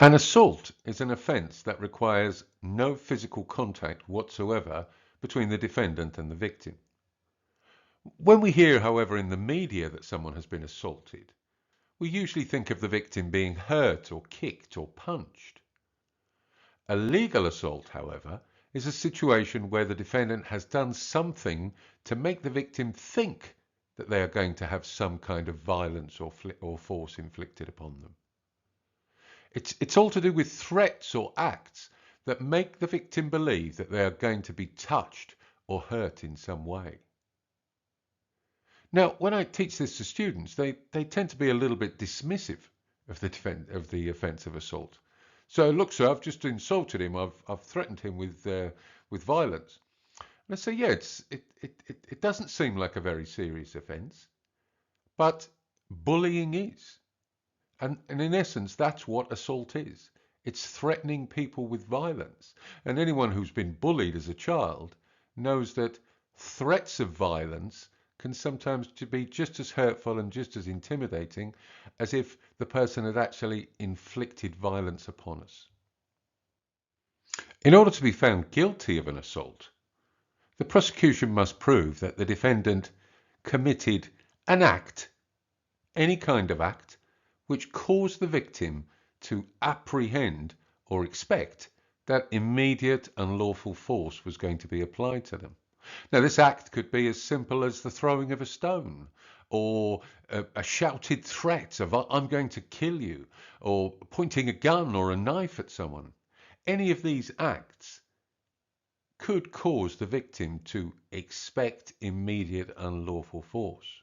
An assault is an offence that requires no physical contact whatsoever between the defendant and the victim. When we hear, however, in the media that someone has been assaulted, we usually think of the victim being hurt or kicked or punched. A legal assault, however, is a situation where the defendant has done something to make the victim think that they are going to have some kind of violence or force inflicted upon them. It's all to do with threats or acts that make the victim believe that they are going to be touched or hurt in some way. Now, when I teach this to students, they tend to be a little bit dismissive of the offence of assault. So, look, sir, I've just insulted him. I've threatened him with violence. And I say, yeah, it doesn't seem like a very serious offence, but bullying is. And in essence, that's what assault is. It's threatening people with violence. And anyone who's been bullied as a child knows that threats of violence can sometimes be just as hurtful and just as intimidating as if the person had actually inflicted violence upon us. In order to be found guilty of an assault, the prosecution must prove that the defendant committed an act, any kind of act, which caused the victim to apprehend or expect that immediate unlawful force was going to be applied to them. Now, this act could be as simple as the throwing of a stone, or a shouted threat of "I'm going to kill you," or pointing a gun or a knife at someone. Any of these acts could cause the victim to expect immediate unlawful force.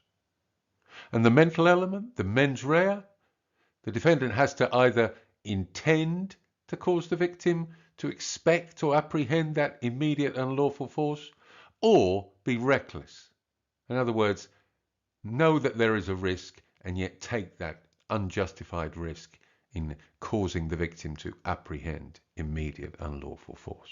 And the mental element, the mens rea, the defendant has to either intend to cause the victim to expect or apprehend that immediate unlawful force, or be reckless. In other words, know that there is a risk and yet take that unjustified risk in causing the victim to apprehend immediate unlawful force.